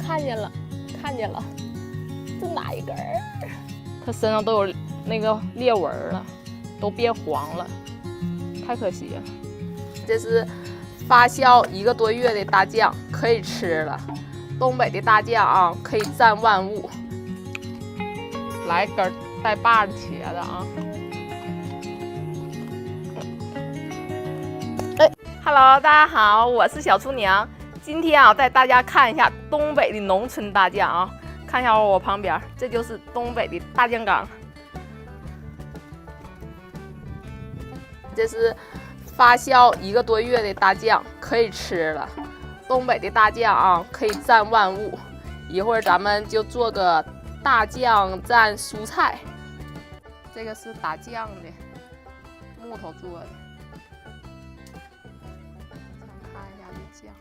看见了，看见了，这哪一根儿？它身上都有那个裂纹了，都变黄了，太可惜了。这是发酵1个多月的大酱，可以吃了。东北的大酱啊，可以蘸万物。来根带把的茄子啊！Hello， 大家好，我是小厨娘。今天啊，带大家看一下东北的农村大酱啊。看一下我旁边，这就是东北的大酱缸。这是发酵1个多月的大酱，可以吃了。东北的大酱啊，可以蘸万物。一会儿咱们就做个大酱蘸蔬菜。这个是打酱的，木头做的。看一下这酱。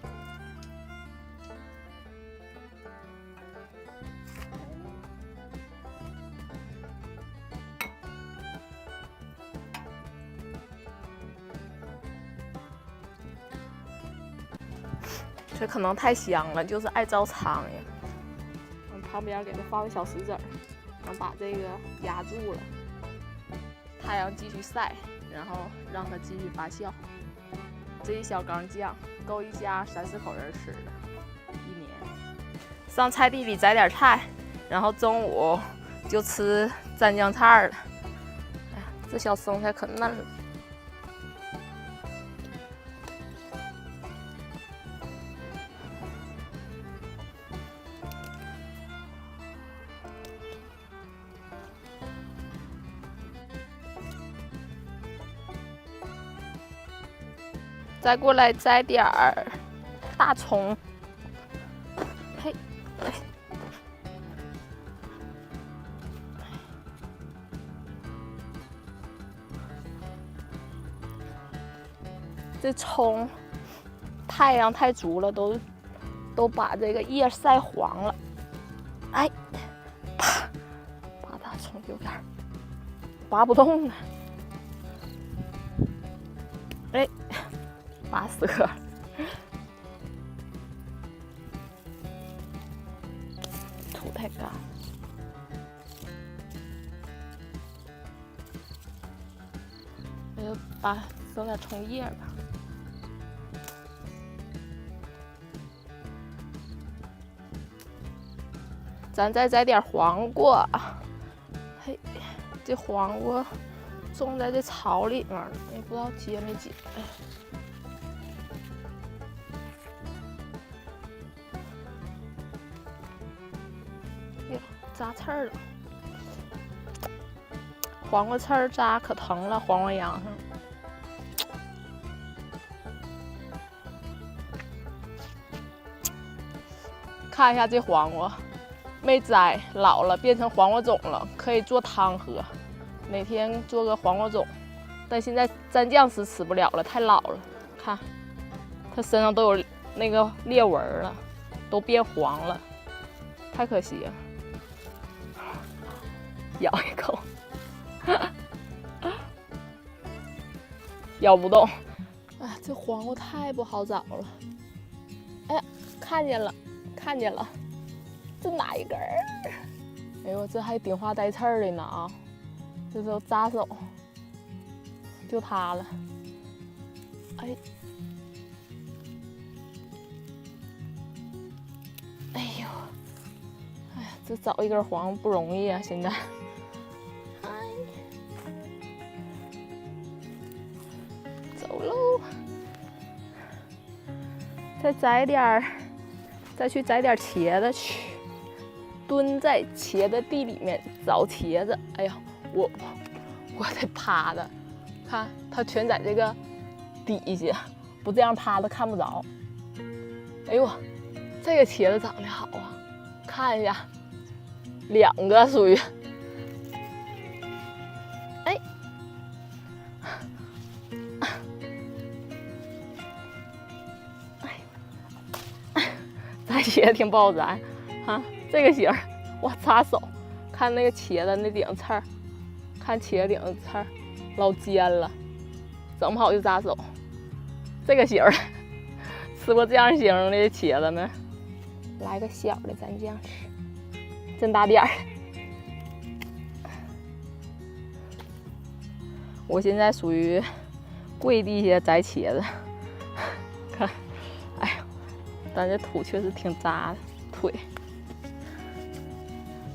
这可能太香了，就是爱招苍蝇。旁边给它放个小石子儿，能把这个压住了。太阳继续晒，然后让它继续发酵。这一小缸酱够一家3、4口人吃的，1年。上菜地里摘点菜，然后中午就吃蘸酱菜了。哎呀，这小生菜可嫩了。再过来摘点儿大葱，嘿，这葱太阳太足了，都把这个叶晒黄了。哎，啪，把大葱有点拔不动了。哎。拔舌，土太干，我就整点葱叶吧。咱再摘点黄瓜，嘿，这黄瓜种在这草里面了，也不知道结没结。扎刺儿了，黄瓜刺儿扎可疼了，黄瓜秧上。看一下这黄瓜，没摘，老了变成黄瓜种了，可以做汤喝。哪天做个黄瓜种，但现在蘸酱吃不了了，太老了。看，它身上都有那个裂纹了，都变黄了，太可惜了。咬一口，咬不动。哎，这黄瓜太不好找了。哎呀，看见了，看见了，这哪一根儿？哎呦，这还顶花带刺儿的呢啊！这都扎手，就它了。哎，哎呦，哎呀，这找一根黄瓜不容易啊，现在。再摘点儿，再去摘点茄子去，蹲在茄子地里面找茄子。哎呀，我得趴着，看它全在这个底下，不这样趴着看不着。哎呦，这个茄子长得好啊，看一下，2个属于。哎。摘茄子挺不好摘啊，这个型儿，哇，扎手！看那个茄子那顶刺儿，看茄子顶的刺儿，老尖了，整不好就扎手。这个型儿，吃过这样型的茄子没？来个小的蘸酱吃，真大点儿。我现在属于跪地下摘茄子，看，哎呀，但这土确实挺扎的，腿。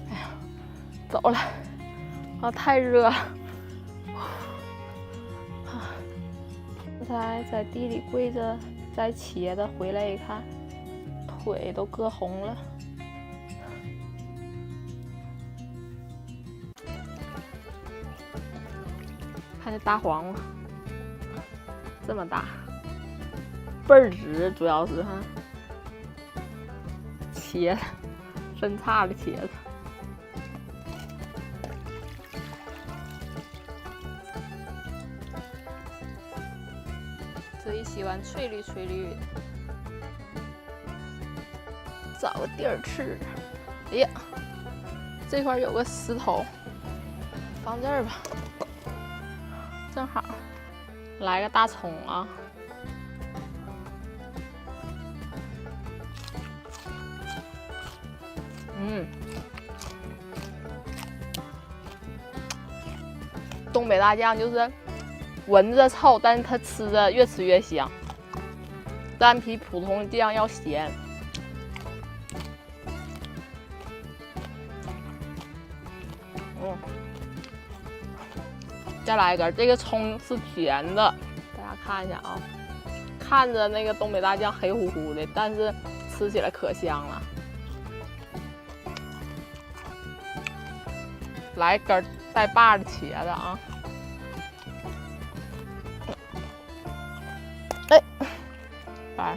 哎呀，走了，啊，太热了。刚才在地里跪着摘茄子，回来一看，腿都硌红了。看这大黄瓜，这么大，倍儿直，主要是哈，茄子，分叉的茄子。最喜欢翠绿翠绿的，找个地儿吃。哎呀，这块有个石头，放这儿吧。正好来个大葱啊，东北大酱就是闻着臭，但是它吃着越吃越香，但比普通酱要咸。再来一根，这个葱是甜的，大家看一下啊，看着那个东北大酱黑乎乎的，但是吃起来可香了。来一根带把的茄子啊，哎，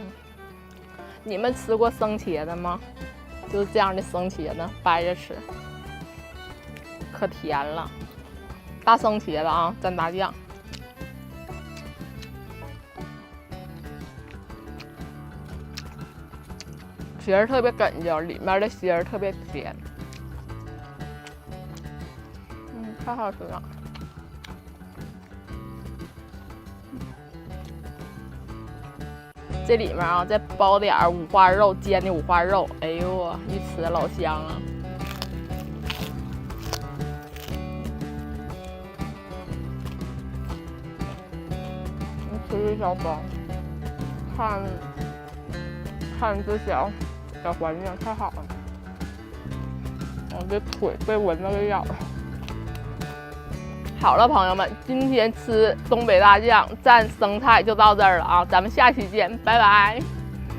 你们吃过生茄子吗？就是这样的生茄子，掰着吃，可甜了。大生茄子啊，蘸大酱，皮儿特别哏焦，里面的芯儿特别甜，太好吃了。这里面啊，再包点五花肉，煎的五花肉，哎呦，一吃老香了。吃一小包，看这小环境太好了，我这腿被蚊子给咬了。好了，朋友们，今天吃东北大酱蘸生菜就到这儿了啊，咱们下期见，拜拜。